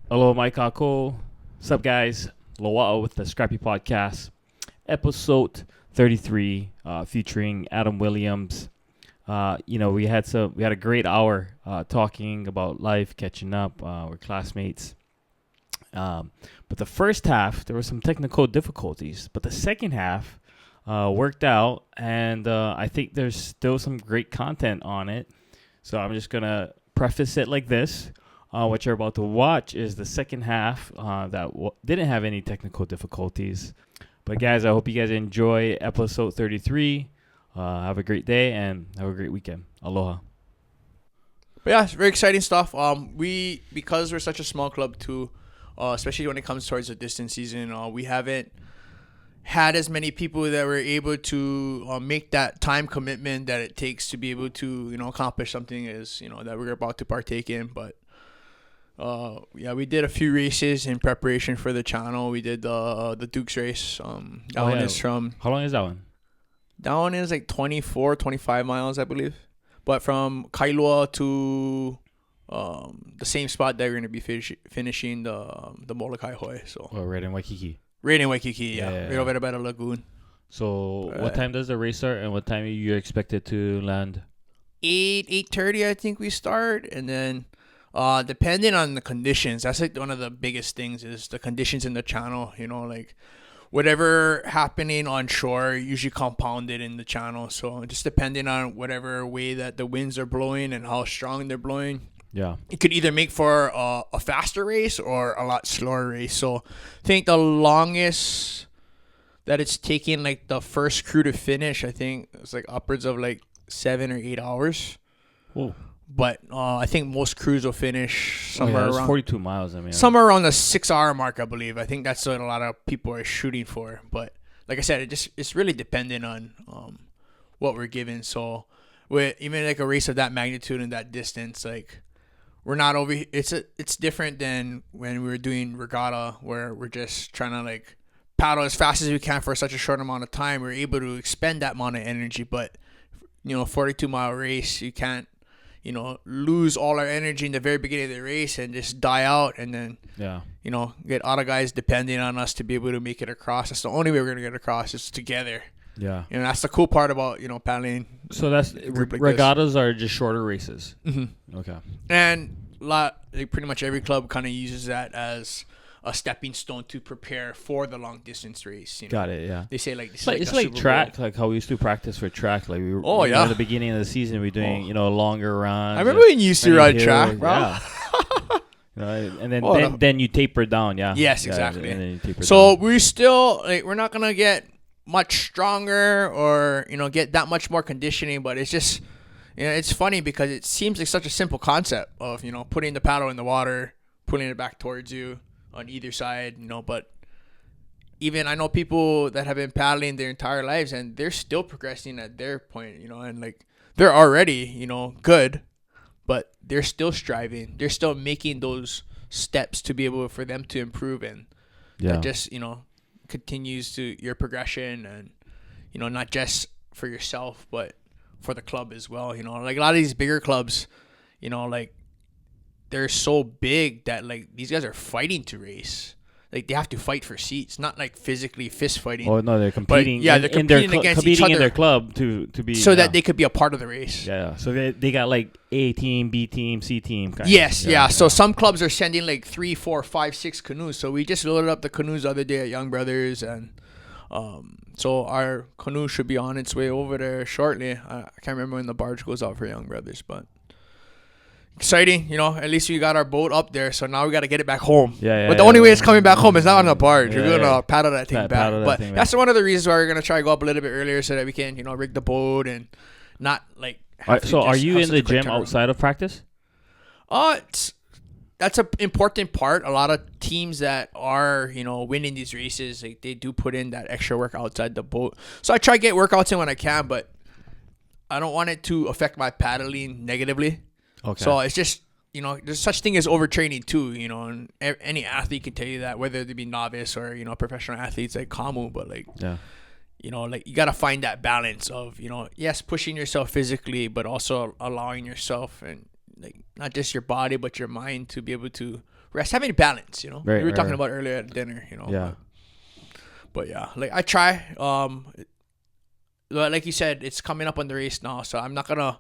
Hello, Mike Kako. What's up, guys? Loa'o with the Scrappy Podcast, episode 33, featuring Adam Williams. We had a great hour talking about life, catching up. We're classmates. But the first half, there were some technical difficulties, but the second half worked out, and I think there's still some great content on it. So I'm just gonna preface it like this. What you're about to watch is the second half that didn't have any technical difficulties. But guys, I hope you guys enjoy episode 33. Have a great day and have a great weekend. Aloha. But yeah, it's very exciting stuff. Because we're such a small club too, especially when it comes towards the distance season, we haven't had as many people that were able to make that time commitment that it takes to be able to accomplish something that we're about to partake in. But we did a few races in preparation for the channel. We did the Dukes race. That one is from... How long is that one? That one is like 24, 25 miles, I believe. But from Kailua to the same spot that we're going to be finishing the Molokai Hoi. So. Oh, right in Waikiki. Right in Waikiki, yeah. Right over there by the lagoon. So what time does the race start and what time are you expected to land? 8:30, I think we start. And then... depending on the conditions, that's like one of the biggest things is the conditions in the channel. Like whatever happening on shore usually compounded in the channel. So just depending on whatever way that the winds are blowing and how strong they're blowing, it could either make for a faster race or a lot slower race. So I think the longest that it's taking like the first crew to finish, I think it's like upwards of like 7 or 8 hours. Whoa. But I think most crews will finish somewhere around 42 miles. I mean, somewhere around the 6-hour mark, I believe. I think that's what a lot of people are shooting for. But like I said, it's really dependent on what we're given. So with even like a race of that magnitude and that distance, like we're not over. It's different than when we were doing regatta, where we're just trying to like paddle as fast as we can for such a short amount of time. We're able to expend that amount of energy. But 42-mile race, you can't lose all our energy in the very beginning of the race and just die out and then, get other guys depending on us to be able to make it across. That's the only way we're going to get across is together. Yeah. That's the cool part about, paddling. So that's regattas are just shorter races. Mm-hmm. Okay. And pretty much every club kind of uses that as a stepping stone to prepare for the long distance race. Got it. Yeah. They say like it's like track, like how we used to practice for track. Like we were at the beginning of the season, we were doing longer runs. I remember when you used to ride track, bro. Yeah. And then you taper down. Yeah. Yes, exactly. And then you taper so down. we still we're not gonna get much stronger or get that much more conditioning, but it's just it's funny because it seems like such a simple concept of putting the paddle in the water, pulling it back towards you on either side, but even I know people that have been paddling their entire lives and they're still progressing at their point, and like they're already, good, but they're still striving. They're still making those steps to be able for them to improve, and that just, continues to your progression and, not just for yourself, but for the club as well. Like a lot of these bigger clubs, like they're so big that like these guys are fighting to race. Like they have to fight for seats, not like physically fist fighting. Oh no, they're competing. They're competing against each other in their club to be so that they could be a part of the race. Yeah. So they got like A team, B team, C team. Yes. So some clubs are sending like 3, 4, 5, 6 canoes. So we just loaded up the canoes the other day at Young Brothers, and so our canoe should be on its way over there shortly. I can't remember when the barge goes out for Young Brothers, but. Exciting, at least we got our boat up there, so now we got to get it back home. But the only way it's coming back home is not on a barge. We're going to paddle that thing back. But that's one of the reasons why we're going to try to go up a little bit earlier so that we can, rig the boat and not like. So are you in the gym outside of practice? That's an important part. A lot of teams that are, winning these races, like they do put in that extra work outside the boat. So I try to get workouts in when I can, but I don't want it to affect my paddling negatively. Okay. So it's just, there's such thing as overtraining too, and any athlete can tell you that, whether they be novice or, professional athletes like Kamu, but like, like you got to find that balance of, yes, pushing yourself physically, but also allowing yourself and like not just your body but your mind to be able to rest, having balance. You know, Right, we were right, talking right. about earlier at dinner. You know, Yeah. but yeah, like I try. Like you said, it's coming up on the race now, so I'm not gonna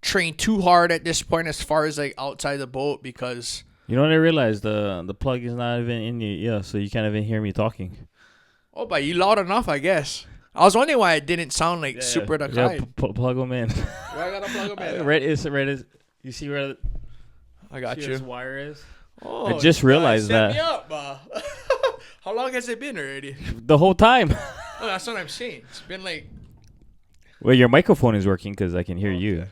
train too hard at this point as far as like outside the boat because. You know what I realized? The plug is not even in your ear, so you can't even hear me talking. Oh, but you loud enough, I guess. I was wondering why it didn't sound like super the Yeah, kind. plug them in. Where I gotta plug them in? Red is. You see where I got see you. this wire is? Oh, I just realized set that. me up, How long has it been already? The whole time. Oh, that's what I'm saying. It's been like. Well, your microphone is working because I can hear you. Okay.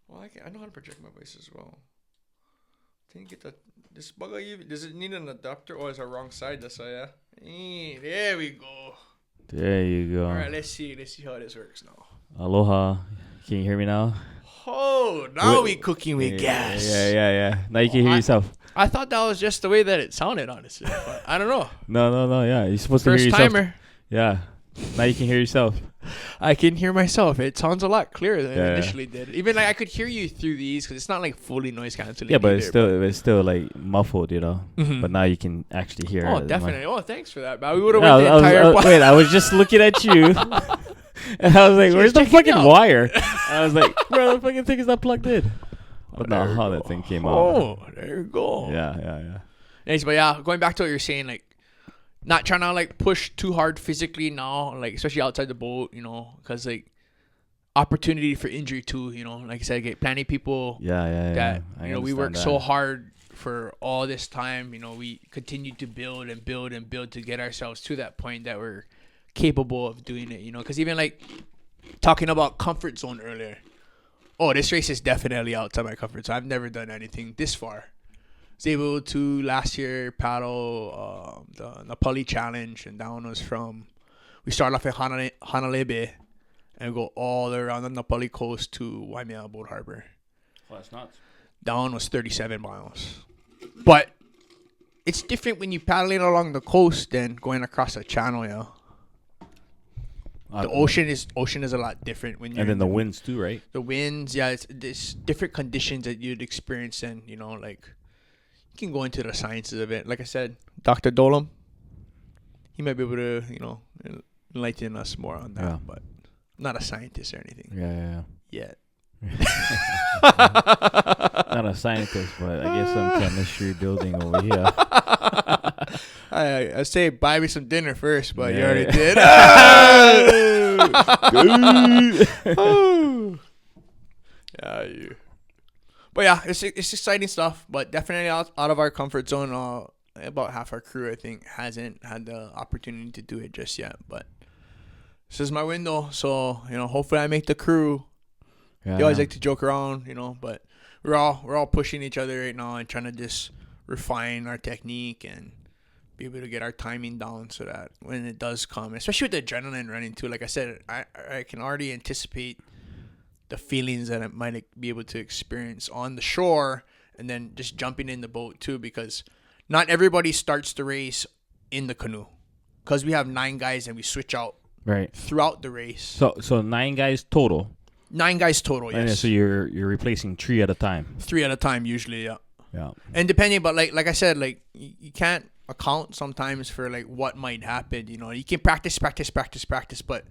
Well, I know how to project my voice as well. Can you get this bugger? Does it need an adapter or is it wrong side? That's why, yeah. There we go. There you go. All right, let's see how this works now. Aloha. Can you hear me now? Oh, now we cooking with gas. Yeah. Now you can hear yourself. I thought that was just the way that it sounded, honestly. But I don't know. No. Yeah, you're supposed to hear First yourself. timer. Yeah. Now you can hear yourself. I can hear myself. It sounds a lot clearer than Yeah. it initially did. Even like I could hear you through these because it's not like fully noise canceling. Yeah, but either, it's still like muffled, you know. Mhm. But now you can actually hear it. Oh, definitely. Oh, thanks for that. But we would have Yeah, went the entire. wait, I was just looking at you, and I was like, "Where's the checking fucking out. wire?" I was like, "Bro, the fucking thing is not plugged in." I don't know there how you that go. thing came out. Oh, there you go. Yeah. Anyways, but yeah, going back to what you're saying, like not trying to like push too hard physically now, like especially outside the boat, you know, because like opportunity for injury too, you know, like I said, get plenty of people Yeah. that I you know we understand worked that. so hard for all this time, you know, we continued to build and build and build to get ourselves to that point that we're capable of doing it, you know, because even like talking about comfort zone earlier, oh, this race is definitely outside my comfort zone. I've never done anything this far. I was able to last year paddle the Napali Challenge, and that one was from, we started off at Honolulu and go all the way around the Napali coast to Waimea Boat Harbor. Oh, that's nuts. That one was 37 miles. But it's different when you're paddling along the coast than going across a channel, yeah. The ocean is a lot different when you're And then in the winds too, right? the winds, yeah, it's different conditions that you'd experience, and you know, like you can go into the sciences of it. Like I said, Dr. Dolam, he might be able to, you know, enlighten us more on that, Yeah. but I'm not a scientist or anything Yeah. yet. Not a scientist, but I guess some chemistry building over here. I say buy me some dinner first, but you Yeah. already did. Yeah, you. But yeah, it's exciting stuff, but definitely out of our comfort zone. About half our crew, I think, hasn't had the opportunity to do it just yet. But this is my window, so you know, hopefully I make the crew. Yeah. They always like to joke around, you know, but we're all pushing each other right now and trying to just refine our technique and be able to get our timing down so that when it does come, especially with the adrenaline running too, like I said, I can already anticipate the feelings that I might be able to experience on the shore and then just jumping in the boat too, because not everybody starts the race in the canoe because we have 9 guys and we switch out Right. throughout the race. So 9 guys total. 9 guys total, And then, yes. so you're replacing 3 at a time. 3 at a time usually, yeah. Yeah. And depending, but like I said, like you can't account sometimes for like what might happen. You know, you can practice, but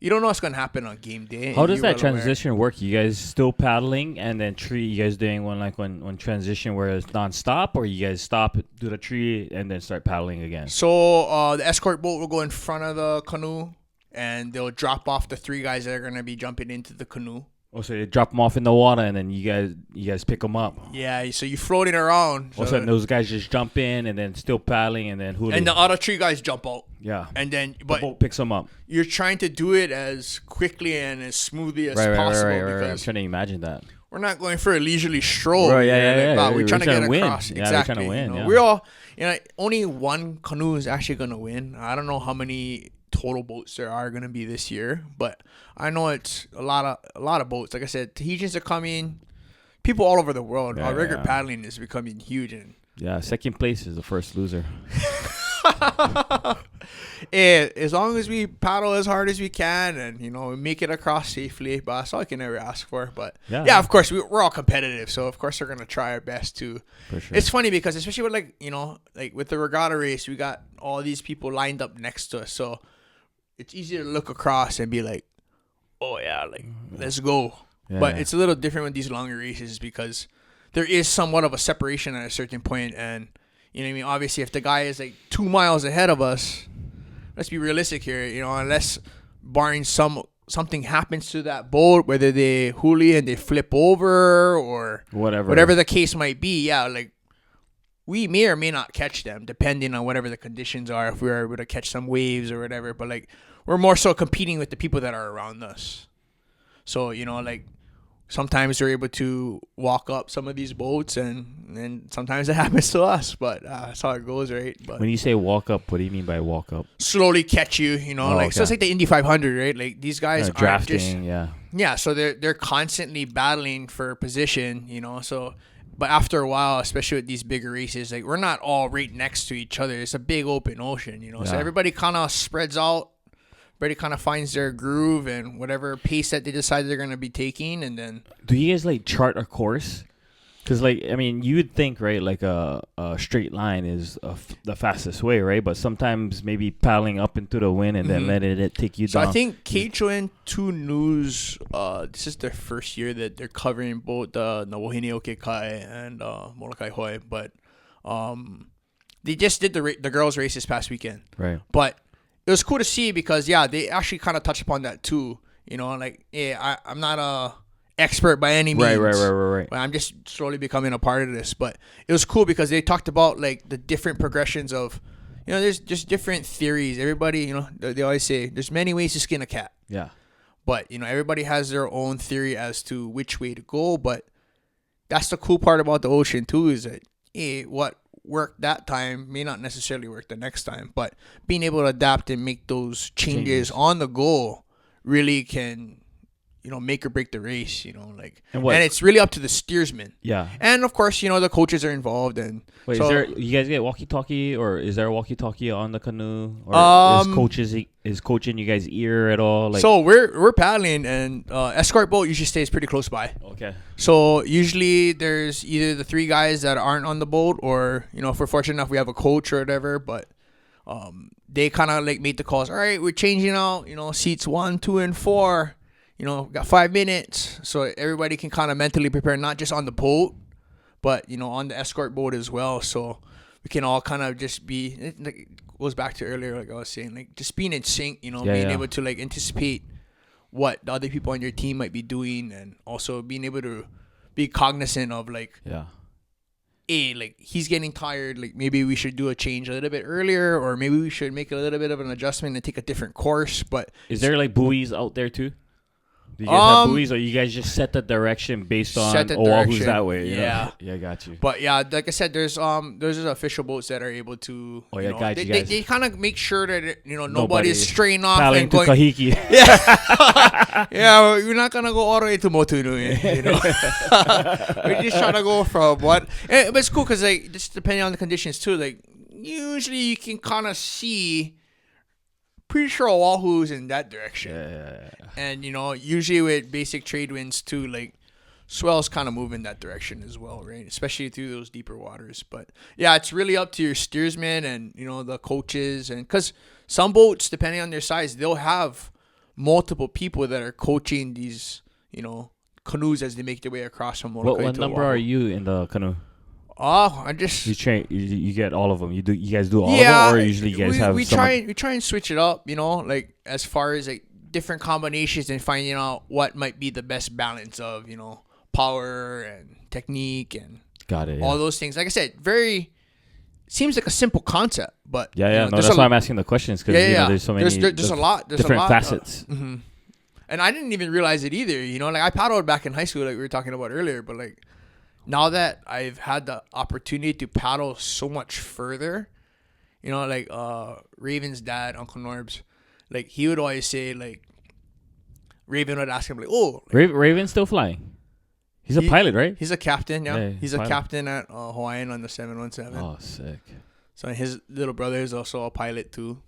you don't know what's gonna happen on game day. How does You're that well aware. transition work? You guys still paddling, and then tree? You guys doing one transition where it's nonstop, or you guys stop, do the tree, and then start paddling again? So the escort boat will go in front of the canoe, and they'll drop off the 3 guys that are gonna be jumping into the canoe. Oh, so they drop them off in the water, and then you guys pick them up. Yeah, so you're floating around. All of a sudden, those guys just jump in, and then still paddling, and then and the other 3 guys jump out. Yeah. And then, The but boat picks them up. you're trying to do it as quickly and as smoothly as Right. possible I'm because trying to imagine that. we're not going for a leisurely stroll. Right, here. yeah. Like, wow, we're We're trying to trying get to win. across. Yeah, we're Exactly. trying to win, You know, yeah. we're all, you know, only one canoe is actually going to win. I don't know how many total boats there are going to be this year, but I know it's a lot of boats. Like I said, Tahitians are coming. People all over the world. Yeah, Our rigor yeah. paddling is becoming huge. And Yeah, second place is the first loser. And as long as we paddle as hard as we can and, we make it across safely, but that's all I can ever ask for. But yeah, of course, we're all competitive. So, of course, we're going to try our best to. For sure. It's funny because especially with like with the regatta race, we got all these people lined up next to us. So it's easy to look across and be like, oh, yeah, like, let's go. Yeah. But it's a little different with these longer races because there is somewhat of a separation at a certain point. And, you know what I mean? Obviously, if the guy is like 2 miles ahead of us, let's be realistic here, unless barring something happens to that boat, whether they huli and they flip over or whatever the case might be. Yeah, like we may or may not catch them depending on whatever the conditions are, if we're able to catch some waves or whatever. But like we're more so competing with the people that are around us. So, like sometimes they're able to walk up some of these boats and sometimes it happens to us, but that's how it goes, right? But when you say walk up, what do you mean by walk up? Slowly catch you, okay. So it's like the Indy 500, right? Like these guys are drafting, yeah. So they're constantly battling for position, so. But after a while, especially with these bigger races, like we're not all right next to each other. It's a big open ocean, So everybody kind of spreads out. Everybody kind of finds their groove and whatever pace that they decide they're going to be taking, and then. Do you guys like chart a course? Because you would think, right, like a straight line is the fastest way, right? But sometimes maybe paddling up into the wind and then letting it take you down. So I think K2 News, this is their first year that they're covering both the Nawohine Okekai and Molokai Hoi, but they just did the girls' race this past weekend. Right. But it was cool to see because, they actually kind of touched upon that too. I'm not a expert by any means. Right. But I'm just slowly becoming a part of this. But it was cool because they talked about, like, the different progressions of, there's just different theories. Everybody, they always say there's many ways to skin a cat. Yeah. But, everybody has their own theory as to which way to go. But that's the cool part about the ocean too is that, what worked that time may not necessarily work the next time, but being able to adapt and make those changes on the go really can, make or break the race, and it's really up to the steersman. Yeah. And of course, the coaches are involved. And wait, so, you guys get walkie-talkie, or is there a walkie-talkie on the canoe, or is coaching you guys ear at all? Like, so we're paddling, and escort boat usually stays pretty close by. Okay. So usually there's either the 3 guys that aren't on the boat, or if we're fortunate enough we have a coach or whatever. But they kind of like made the calls. All right, we're changing out. Seats 1, 2, and 4. Got 5 minutes, so everybody can kind of mentally prepare, not just on the boat, but on the escort boat as well. So we can all kind of just be. It goes back to earlier, like I was saying, like just being in sync. Being able to like anticipate what the other people on your team might be doing, and also being able to be cognizant of like, like he's getting tired. Like maybe we should do a change a little bit earlier, or maybe we should make a little bit of an adjustment and take a different course. But is there like buoys out there too? Do you guys have buoys, or you guys just set the direction based on who's that way? Yeah, got you. But yeah, like I said, there's official boats that are able to. Guys. They kind of make sure that nobody's straying off and going. Kahiki. Yeah, we're not gonna go all the way to Motunui. We're just trying to go from what. But it's cool because like just depending on the conditions too. Like usually you can kind of see. Pretty sure Oahu's in that direction. Yeah. And, usually with basic trade winds too, like, swells kind of move in that direction as well, right? Especially through those deeper waters. But, yeah, it's really up to your steersman and, the coaches. And because some boats, depending on their size, they'll have multiple people that are coaching these, canoes as they make their way across from Molokai What number are you in the canoe? I just you get all of them. You guys do all of them, or usually you guys have. We try and switch it up. Like as far as like different combinations and finding out what might be the best balance of power and technique and all those things. Like I said, seems like a simple concept, but that's why I'm asking the questions because there's so many. There's a lot. There's different a lot, facets. And I didn't even realize it either. Like I paddled back in high school, like we were talking about earlier, but like. Now that I've had the opportunity to paddle so much further, like Raven's dad, Uncle Norbs, like he would always say like Raven would ask him like, "Oh, like, Raven's still flying? He's a pilot, right? He's a captain. Yeah, he's a pilot. Captain at Hawaiian on the 717. Oh, sick. So his little brother is also a pilot too.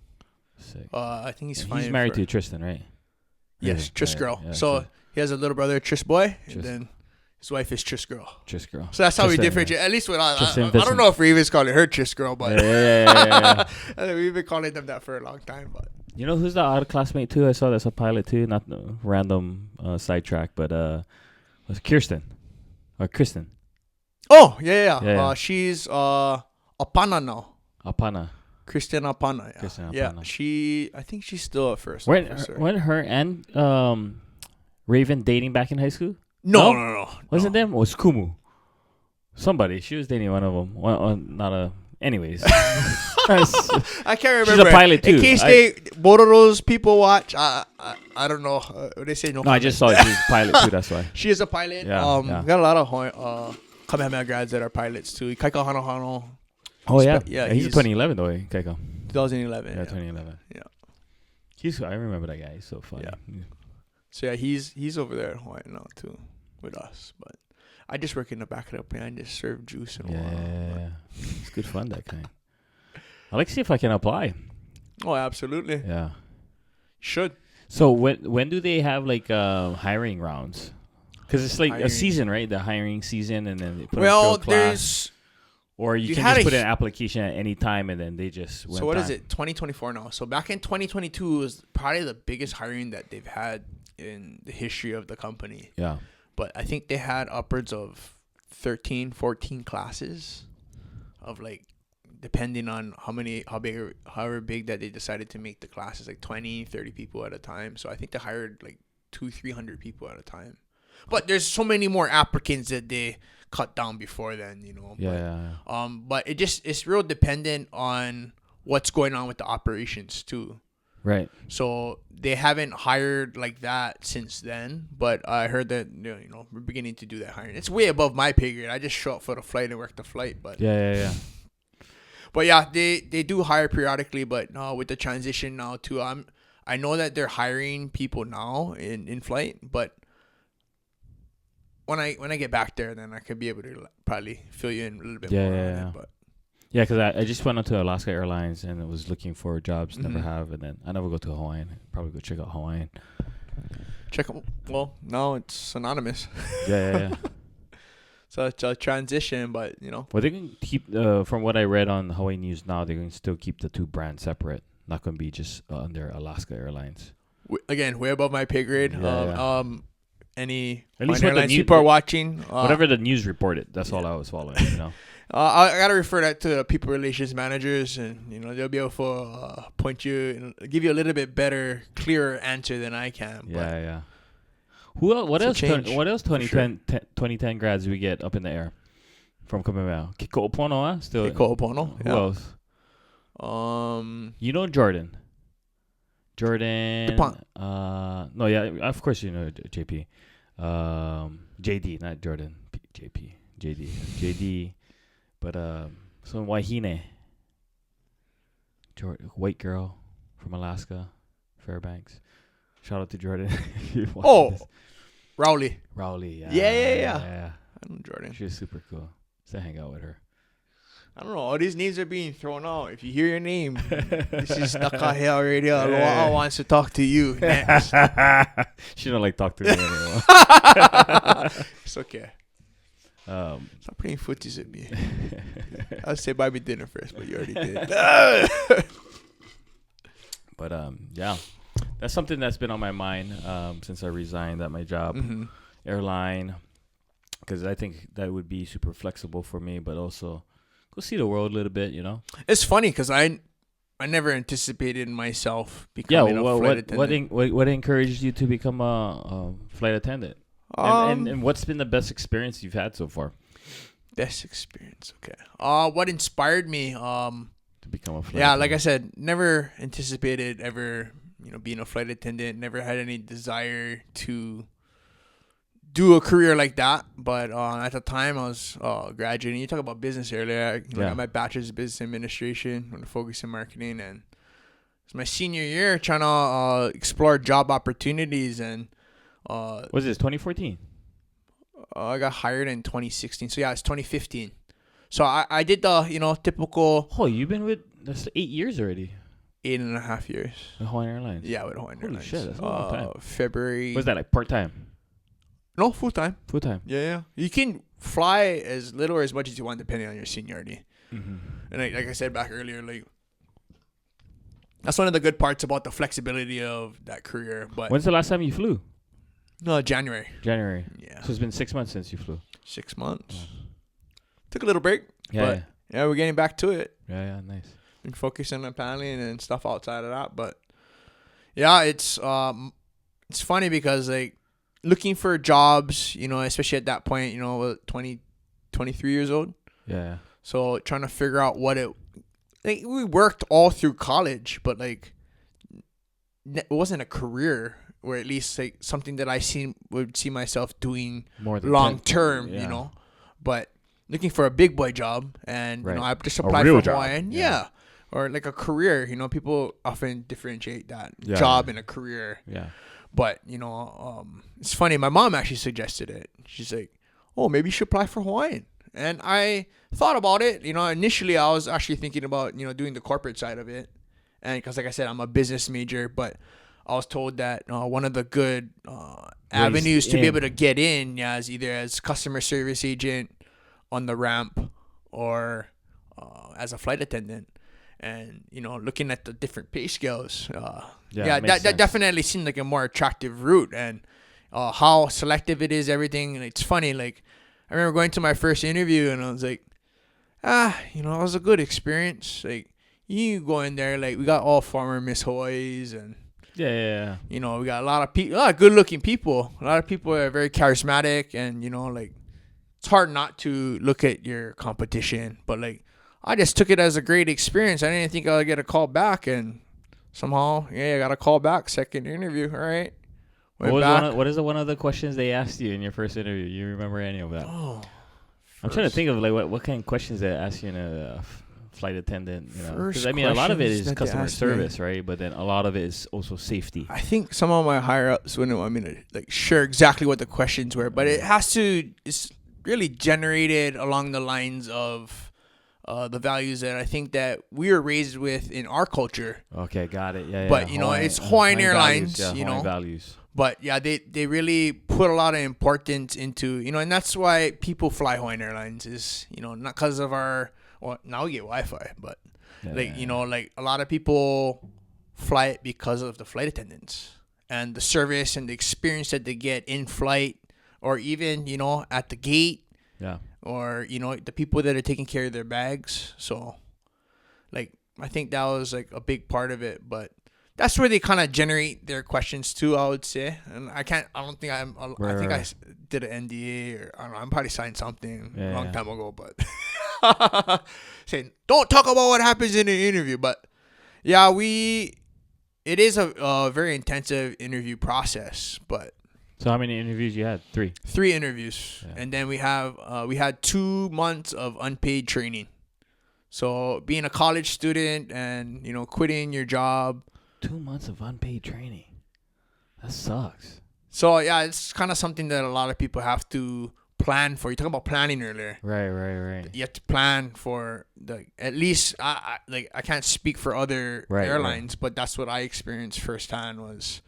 Sick. I think he's And fine. he's married to Tristan, right? Yes, Tris Yeah, girl. yeah, So he has a little brother, Tris boy, and Tris. then his wife is Tris girl. Tris girl. So that's how we Tristan, differentiate. At least with us. Tristan I Vincent. don't know if we even calling her Tris girl, but Yeah. we've been calling them that for a long time. But You know who's the other classmate too? I saw that's a pilot too. Not random sidetrack, but was Kirsten or Kristen? oh yeah. Yeah. She's Apana now. Apana. Kristen Apana. Yeah. Kristen Yeah. Apana. I think she's still a first Weren't officer. her and Raven dating back in high school? No. Wasn't them? It was Kumu. Somebody. She was dating one of them. Not a. Anyways. I can't remember. She's a pilot too. In case both of those people watch, I don't know. They say no. No, I just saw it. She was a pilot too. That's why. She is a pilot. Yeah, We got a lot of Kamehameha grads that are pilots too. Kaika Hano, Oh yeah. Yeah, He's he's 2011 though. Keiko. 2011. Yeah, 2011. Yeah. I remember that guy. He's so funny. Yeah. So yeah, he's over there in Hawaii now too, with us. But I just work in the back of the plane. I just serve juice and Yeah. It's good fun, that kind. I like to see if I can apply. Oh, absolutely. Yeah. Should. So when do they have like hiring rounds? Because it's like a season, right? The hiring season, and then they put them through a class. There's. Or you can just put an application at any time, and then they just. So what is it? 2024 now. So back in 2022 was probably the biggest hiring that they've had in the history of the company. Yeah. But I think they had upwards of 13, 14 classes of like, depending on however big that they decided to make the classes, like 20, 30 people at a time. So I think they hired like 200-300 people at a time. But there's so many more applicants that they cut down before then, you know. Yeah. But it's real dependent on what's going on with the operations too. Right. So they haven't hired like that since then, but I heard that you know we're beginning to do that hiring. It's way above my pay grade. I just show up for the flight and work the flight, but Yeah. But yeah, they do hire periodically, but with the transition now too, I know that they're hiring people now in flight, but when I get back there, then I could be able to probably fill you in a little bit more on it. But yeah, because I just went onto Alaska Airlines and I was looking for jobs, never have, and then I never go to Hawaiian. Probably go check out Hawaiian. Well, no, it's synonymous. Yeah. So it's a transition, but you know. Well, they can keep, from what I read on Hawaii News now, they're going to still keep the two brands separate. Not going to be just under Alaska Airlines. Again, way above my pay grade. Yeah. Any at least airlines people are watching. Whatever the news reported, that's all I was following, you know. I gotta refer that to the people relations managers, and you know they'll be able to point you and give you a little bit better, clearer answer than I can. Yeah. Who else? What else? What else? 2010 grads do we get up in the air from Kamehameha? Kiko Opono, still. Kiko Opono. Who else? You know Jordan. DuPont. No, yeah, of course you know JP. JD, not Jordan. JD. But so Wahine, white girl from Alaska, Fairbanks. Shout out to Jordan. Rowley, yeah. I know Jordan. She was super cool. So hang out with her. I don't know. All these names are being thrown out. If you hear your name, this is Nakaheha Radio. Aloha wants to talk to you next. She don't like talk to me anymore. It's okay. Stop playing footies at me. I'll say buy me dinner first, but you already did. But yeah, that's something that's been on my mind since I resigned at my job, airline, because I think that would be super flexible for me, but also go see the world a little bit, you know. It's funny because I never anticipated myself becoming a flight attendant. What encouraged you to become a flight attendant? And what's been the best experience you've had so far? Best experience, okay. What inspired me? To become a flight attendant. Like I said, never anticipated ever, being a flight attendant. Never had any desire to do a career like that. But at the time, I was graduating. You talk about business earlier. I got my bachelor's in business administration. I'm focused in marketing, and it's my senior year trying to explore job opportunities and. Was this 2014? I got hired in 2016. So yeah, it's 2015. So I did the typical. Oh, you've been with that's 8 years already. 8.5 years. With Hawaiian Airlines. Yeah, with Hawaiian Holy Airlines. shit, that's a long time. February. Was that like part time? No, full time. Full time. Yeah. You can fly as little or as much as you want depending on your seniority. Mm-hmm. And like I said back earlier, like that's one of the good parts about the flexibility of that career. But When's the last time you flew? no, January. January. Yeah. So it's been 6 months since you flew. 6 months. Took a little break. Yeah. But yeah, we're getting back to it. Yeah, nice. Been focusing on paddling and stuff outside of that. But yeah, it's funny because like looking for jobs, especially at that point, 20, 23 years old. Yeah. So trying to figure out we worked all through college, but like it wasn't a career, or at least like something that I would see myself doing More than long term, yeah. But looking for a big boy job, and Right. I just applied real for job. Hawaiian, Yeah. or like a career. People often differentiate that Yeah. job and a career. Yeah. But it's funny. My mom actually suggested it. She's like, "Oh, maybe you should apply for Hawaiian." And I thought about it. Initially I was actually thinking about doing the corporate side of it, and because like I said, I'm a business major, but I was told that one of the good avenues to be able to get in, is either as customer service agent on the ramp or as a flight attendant. And looking at the different pay scales, that definitely seemed like a more attractive route. And how selective it is, everything. And it's funny, like I remember going to my first interview, and I was like, it was a good experience. Like you go in there, like we got all former Miss Hawaii's, and Yeah. we got a lot of good looking people. A lot of people are very charismatic, and like it's hard not to look at your competition. But like I just took it as a great experience. I didn't think I'd get a call back, and somehow, I got a call back. Second interview, all right. What is one of the questions they asked you in your first interview? You remember any of that? Oh, I'm trying to think of like what kind of questions they ask you in a flight attendant. Because a lot of it is customer service, right? But then a lot of it is also safety. I think some of my higher ups wouldn't want me to like share exactly what the questions were, but it's really generated along the lines of the values that I think that we were raised with in our culture. Okay, got it. Yeah. But it's Hawaiian Airlines, values, Hawaiian values. But yeah, they really put a lot of importance into and that's why people fly Hawaiian Airlines is not because of our now we get Wi-Fi, but like a lot of people fly it because of the flight attendants and the service and the experience that they get in flight, or even at the gate. Yeah. Or the people that are taking care of their bags. So like I think that was like a big part of it, but that's where they kind of generate their questions too, I would say. And I think I did an NDA, or I don't know, I'm probably signed something a long time ago, but saying don't talk about what happens in an interview. But yeah, it is a very intensive interview process. But so how many interviews you had? 3 interviews. Yeah. And then we had 2 months of unpaid training. So being a college student and quitting your job. 2 months of unpaid training. That sucks. So yeah, it's kind of something that a lot of people have to plan for. You talked about planning earlier. Right. You have to plan for at least I can't speak for other airlines, but that's what I experienced firsthand, was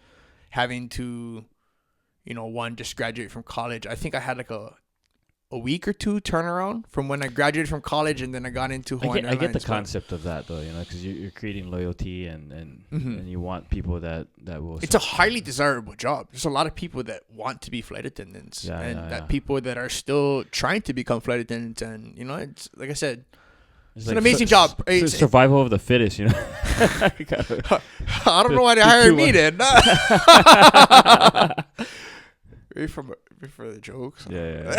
having to one, just graduate from college. I think I had like a week or 2 turnaround from when I graduated from college, and then I got into Hawaiian Airlines. I get the concept of that though, because you're creating loyalty and and you want people that will. It's a highly desirable job. There's a lot of people that want to be flight attendants, people that are still trying to become flight attendants, and it's like I said. It's like an amazing job. It's survival of the fittest, I don't know why they hired me then. Ready for the jokes. Yeah.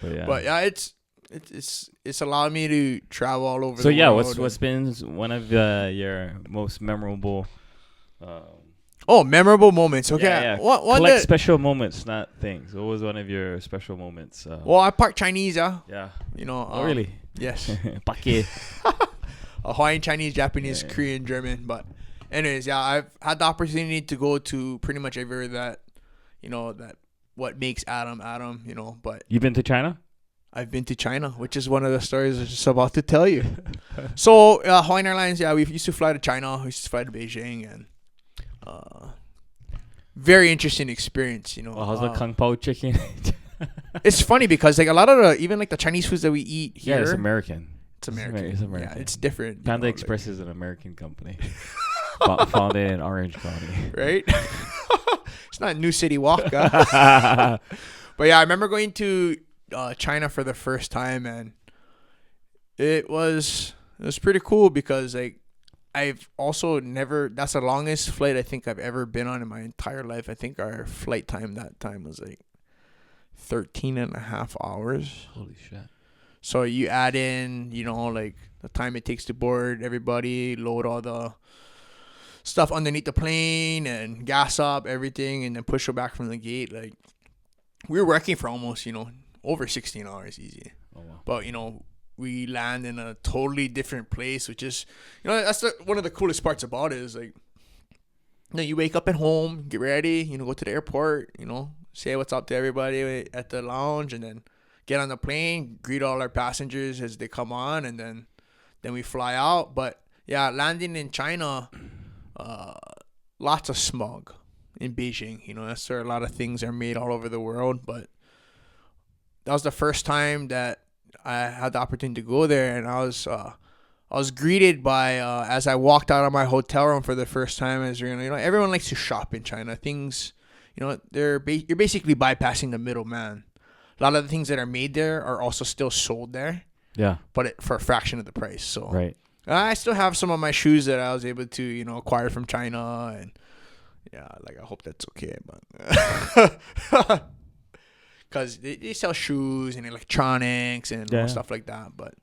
But yeah, it's allowed me to travel all over. So the world. what's been one of your most memorable? Memorable moments. Okay, yeah. Collect special moments, not things. What was one of your special moments? I parked Chinese. Yeah. Oh, really? Yes. Pake. Hawaiian, Chinese, Japanese, Korean, German. But anyways, I've had the opportunity to go to pretty much everywhere that, that what makes Adam. But you've been to China? I've been to China, which is one of the stories I was just about to tell you. So Hawaiian Airlines, yeah, we used to fly to China. We used to fly to Beijing, and very interesting experience. You know, How's the Kung Pao chicken? it's funny because like a lot of even like the Chinese foods that we eat here, it's American. It's American. It's American. Yeah, it's different. Panda Express is an American company, founded in Orange County. Right? It's not New City Walk. But yeah, I remember going to China for the first time, and it was pretty cool because like I've also never. That's the longest flight I think I've ever been on in my entire life. I think our flight time that time was like 13 and a half hours. Holy shit. So you add in, like the time it takes to board everybody, load all the stuff underneath the plane and gas up everything and then push it back from the gate. Like we were working for almost, over 16 hours easy. Oh, wow. But, we land in a totally different place, which is, that's one of the coolest parts about it is like, you wake up at home, get ready, go to the airport, say what's up to everybody at the lounge and then get on the plane, greet all our passengers as they come on, and then we fly out. But yeah, landing in China, lots of smog in Beijing. That's where a lot of things are made all over the world. But that was the first time that I had the opportunity to go there, and I was greeted by as I walked out of my hotel room for the first time. As everyone likes to shop in China. Things, you're basically bypassing the middleman. A lot of the things that are made there are also still sold there. Yeah. But for a fraction of the price. So right. I still have some of my shoes that I was able to, acquire from China. And yeah, like I hope that's okay. But because they sell shoes and electronics and stuff like that. But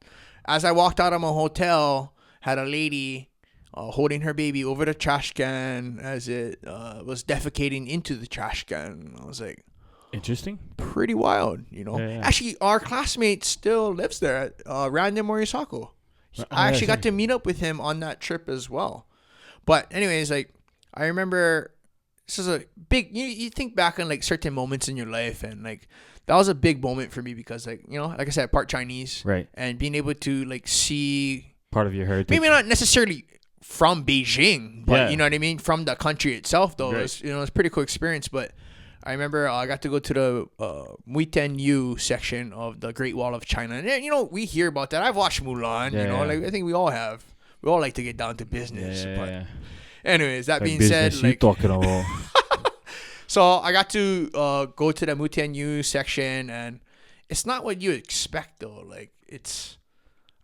as I walked out of my hotel, had a lady holding her baby over the trash can as it was defecating into the trash can. I was like, interesting. Pretty wild, Yeah. Actually, our classmate still lives there, Randy Morisako. I actually got to meet up with him on that trip as well. But anyways, like I remember this is a big. You think back on like certain moments in your life, and like that was a big moment for me because like like I said, part Chinese, right, and being able to like see part of your heritage. Maybe not necessarily from Beijing, but you know what I mean, from the country itself. Though right. It's a pretty cool experience, but. I remember I got to go to the Muiten Yu section of the Great Wall of China. And, we hear about that. I've watched Mulan, like I think we all have. We all like to get down to business. But anyways, that being said, like talking about. So I got to go to the Muiten Yu section, and it's not what you expect, though. Like, it's,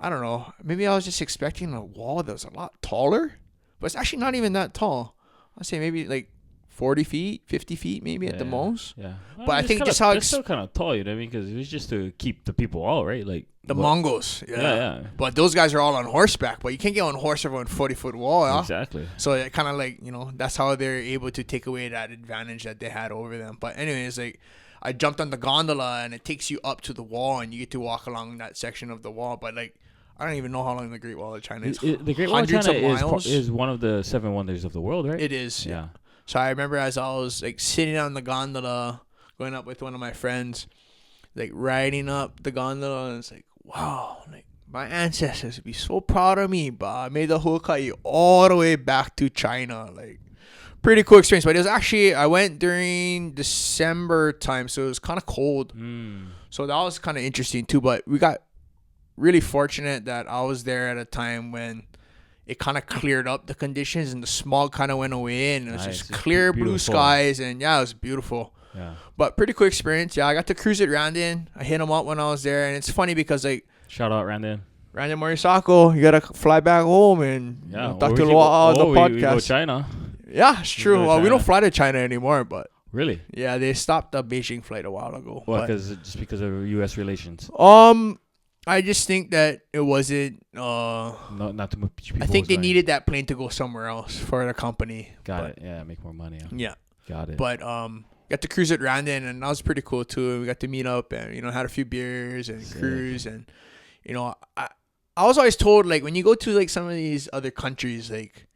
I don't know. Maybe I was just expecting a wall that was a lot taller, but it's actually not even that tall. I'd say maybe like 40 feet, 50 feet maybe at the most. Yeah. Well, but I think just how it's still kind of tall, you know what I mean? Because it was just to keep the people out, right? Like the Mongols. Yeah. But those guys are all on horseback. But you can't get on horse over a 40-foot wall. Huh? Exactly. So it kind of like, that's how they're able to take away that advantage that they had over them. But anyways, like I jumped on the gondola and it takes you up to the wall and you get to walk along that section of the wall. But like, I don't even know how long the Great Wall of China is. The Great Wall of China is one of the 7 wonders of the world, right? It is. Yeah. So I remember as I was like sitting on the gondola, going up with one of my friends, like riding up the gondola, and it's like, wow, like my ancestors would be so proud of me, but I made the Huakai all the way back to China. Like, pretty cool experience. But it was actually, I went during December time, so it was kind of cold. So that was kind of interesting too. But we got really fortunate that I was there at a time when it kind of cleared up the conditions and the smog kind of went away and it was just clear blue skies and it was beautiful. Yeah. But pretty cool experience. Yeah, I got to cruise at Randin. I hit him up when I was there, and it's funny because like shout out Randin Morisako, you gotta fly back home and talk to Loa on the podcast. We go China. Yeah, it's true. Well, we don't fly to China anymore, but really, yeah, they stopped the Beijing flight a while ago. Well, because of U.S. relations. I just think that it wasn't. Not too much people. I think they needed that plane to go somewhere else for the company. Got it. Yeah, make more money. Yeah. Got it. But got to cruise at Randin, and that was pretty cool too. We got to meet up and had a few beers and cruise, and I was always told like when you go to like some of these other countries, like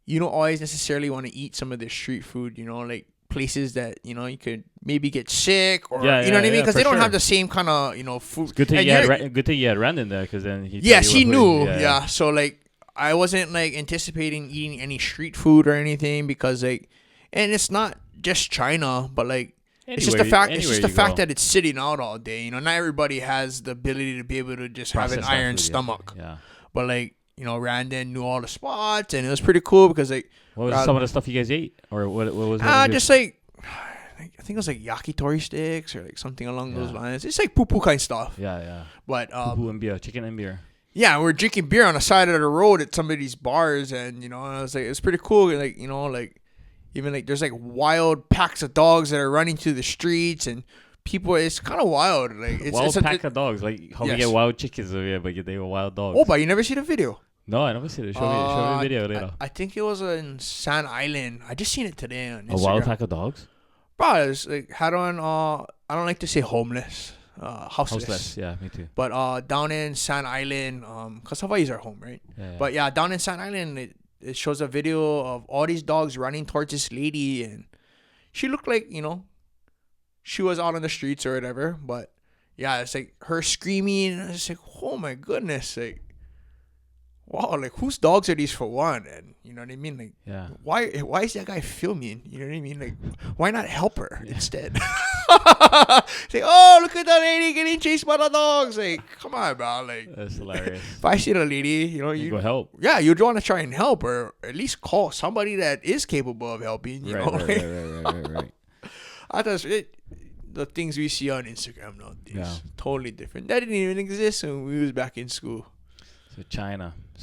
you don't always necessarily want to eat some of their street food. Like places that you could maybe get sick or Yeah, you know what I mean, because for they don't sure. have the same kind of food. It's good thing And you had you're- good thing you had Randon there, because then he Yes, told you he what- knew. Yeah. So like, I wasn't like anticipating eating any street food or anything because like, and it's not just China, but like. It's just the fact. It's just the fact that it's sitting out all day. Not everybody has the ability to be able to just have an iron stomach. Yeah. But like, Randon knew all the spots, and it was pretty cool because like, What was some of the stuff you guys ate, or what was? just like, I think it was like yakitori sticks or like something along those lines. It's like poo kind stuff. Yeah. But Poo and beer, chicken and beer. yeah, we're drinking beer on the side of the road at some of these bars, and I was like, it's pretty cool. Like like. Even like there's like wild packs of dogs that are running through the streets and people. It's kind of wild. Like it's Wild it's pack of dogs, like how we Yes. get wild chickens over here, but they were wild dogs. Oh, but you never see the video? No, I never seen it. Show me the video later. I think it was in Sand Island. I just seen it today on Instagram. A wild pack of dogs? Bro, it's like had on. I don't like to say homeless. Houseless. Yeah, me too. But down in Sand Island, cause Hawaii's our home, right? Yeah. But yeah, down in Sand Island, it shows a video of all these dogs running towards this lady, and she looked like, she was out on the streets or whatever. But yeah, it's like her screaming, and it's like, oh my goodness, like, wow, like whose dogs are these for one? And you know what I mean? Like, Yeah. why is that guy filming? You know what I mean? Like, why not help her instead? It's like, oh, look at that lady getting chased by the dogs. Like, come on, bro. Like, That's hilarious. if I see the lady, You go help. yeah, you'd want to try and help, or at least call somebody that is capable of helping. You know, Right. I thought the things we see on Instagram nowadays totally different. That didn't even exist when we was back in school. So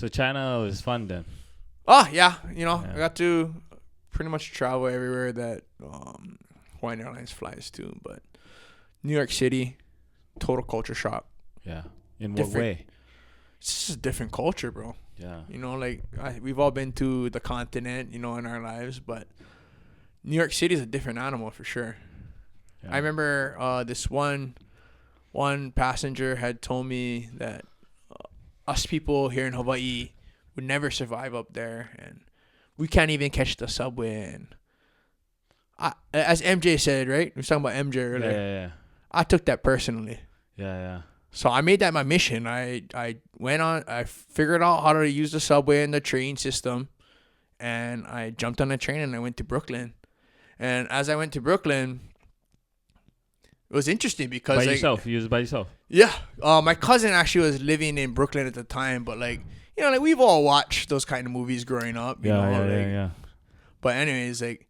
China was fun then. Oh yeah, I got to pretty much travel everywhere that Hawaiian Airlines flies to, but New York City, total culture shock. Yeah. In what Different. way? It's just a different culture, bro. Yeah. Like we've all been to the continent, in our lives, but New York City is a different animal for sure. Yeah. I remember this one passenger had told me that us people here in Hawaii would never survive up there, and we can't even catch the subway. And as MJ said, right? We were talking about MJ earlier. Yeah. I took that personally. Yeah. So I made that my mission. I figured out how to use the subway and the train system, and I jumped on a train and I went to Brooklyn. And as I went to Brooklyn, it was interesting because By yourself? You was by yourself? yeah, my cousin actually was living in Brooklyn at the time, but like we've all watched those kind of movies growing up. You know, Yeah. But anyways, like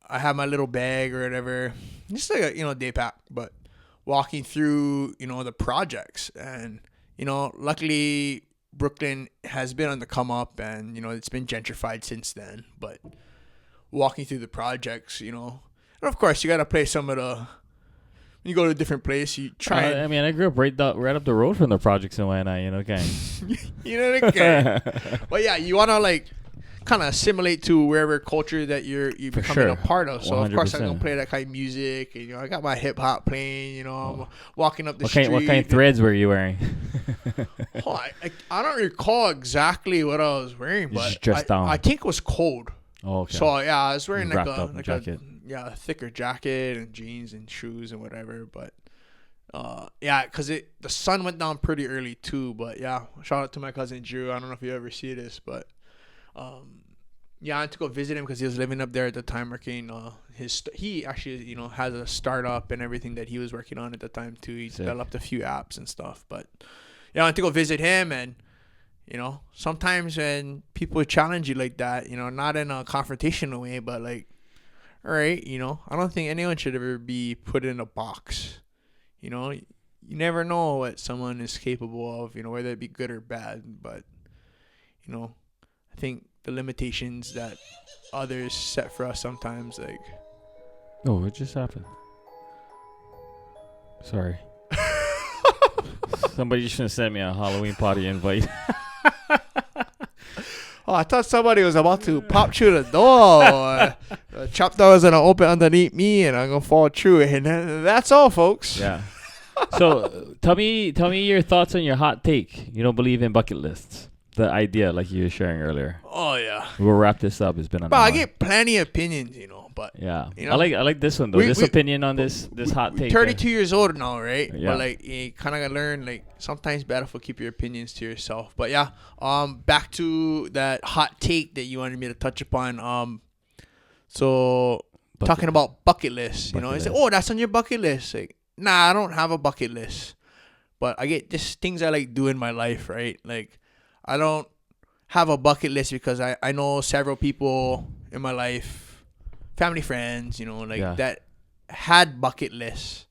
I had my little bag or whatever, just like a day pack, but walking through the projects, and luckily Brooklyn has been on the come up, and it's been gentrified since then. But walking through the projects, and of course you gotta play some of the. When you go to a different place, you try. I grew up right up the road from the projects in Waianae, gang. But yeah, you wanna like kind of assimilate to wherever culture that you're becoming a part of. So 100%. Of course I'm gonna play that kind of music, and I got my hip hop playing. I'm walking up the street. What kind of threads were you wearing? I don't recall exactly what I was wearing, but just dressed down. I think it was cold. Oh, okay. So yeah, I was wearing like a jacket. A thicker jacket and jeans and shoes and whatever. But because the sun went down pretty early too. But yeah, shout out to my cousin Drew. I don't know if you ever see this, but I had to go visit him because he was living up there at the time, working he actually has a startup and everything that he was working on at the time too. He developed a few apps and stuff. But yeah, I had to go visit him, and sometimes when people challenge you like that, not in a confrontational way, but like, all right, I don't think anyone should ever be put in a box. You never know what someone is capable of, whether it be good or bad. But, I think the limitations that others set for us sometimes, like. Oh, what just happened? Sorry. Somebody should have sent me a Halloween party invite. Oh, I thought somebody was about to pop through the door. The trap door was going to open underneath me, and I'm going to fall through it. And that's all, folks. Yeah. So tell me your thoughts on your hot take. You don't believe in bucket lists. The idea, like you were sharing earlier. Oh, yeah. We'll wrap this up. It's been on. But I get plenty of opinions, but but Yeah. you know, I like this one though. This opinion on this hot take. 32 years old now, right? Yeah. But like you kind of gotta learn like sometimes better for keep your opinions to yourself. But yeah, back to that hot take that you wanted me to touch upon. So talking about bucket lists, you know, it's like, oh, that's on your bucket list. Like, nah, I don't have a bucket list, but I get just things I like do in my life, right? Like, I don't have a bucket list because I know several people in my life, family, friends, you know, like that had bucket lists.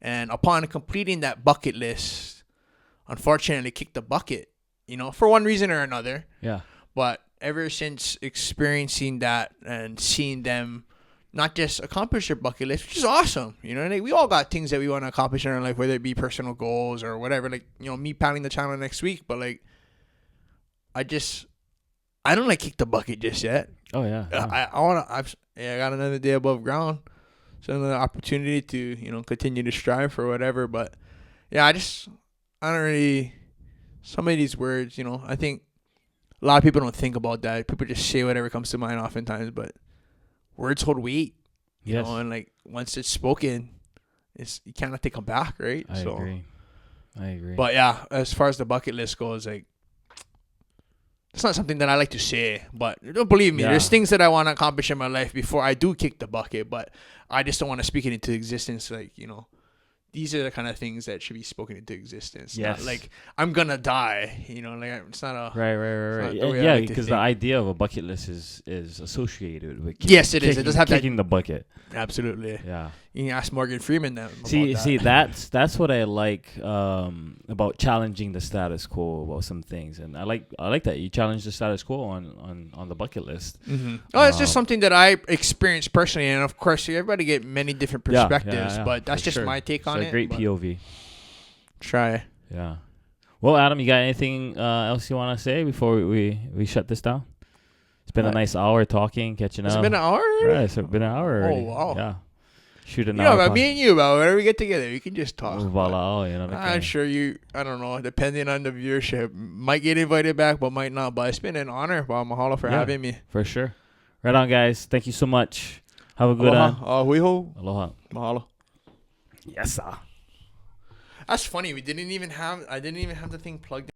And upon completing that bucket list, unfortunately kicked the bucket, you know, for one reason or another. Yeah. But ever since experiencing that and seeing them not just accomplish their bucket list, which is awesome, you know, like we all got things that we want to accomplish in our life, whether it be personal goals or whatever, like, you know, me pounding the channel next week, but like, I don't like kick the bucket just yet. Oh yeah. I got another day above ground. So another opportunity to, you know, continue to strive for whatever. But yeah, I don't really, some of these words, you know, I think a lot of people don't think about that. People just say whatever comes to mind oftentimes, but words hold weight, you know, and like once it's spoken, you cannot take them back, right? I agree. But yeah, as far as the bucket list goes, like, it's not something that I like to say, but don't believe me. There's things that I want to accomplish in my life before I do kick the bucket, but I just don't want to speak it into existence. Like, you know, these are the kind of things that should be spoken into existence. Yes. Not like I'm gonna die, you know, like it's not a right. Yeah, Like because the idea of a bucket list is associated with yes, it is. It does have kicking the bucket. Absolutely. Yeah. You can ask Morgan Freeman that. See, that's what I like about challenging the status quo about some things, and I like that you challenge the status quo on the bucket list. Mm-hmm. Oh, it's just something that I experienced personally, and of course, everybody get many different perspectives, but that's just my take on it. It's a great POV. Try. Yeah. Well, Adam, you got anything else you want to say before we shut this down? It's been a nice hour talking, catching up. It's been an hour? Right, it's been an hour already. Oh, wow. Yeah. Shoot an hour. hour. But me and you, about whenever we get together, we can just talk. I'm sure I don't know, depending on the viewership, might get invited back, but might not. But it's been an honor. Well, mahalo for having me. For sure. Right on, guys. Thank you so much. Have a good one. Aloha. Mahalo. Yes, sir. That's funny. I didn't even have the thing plugged in.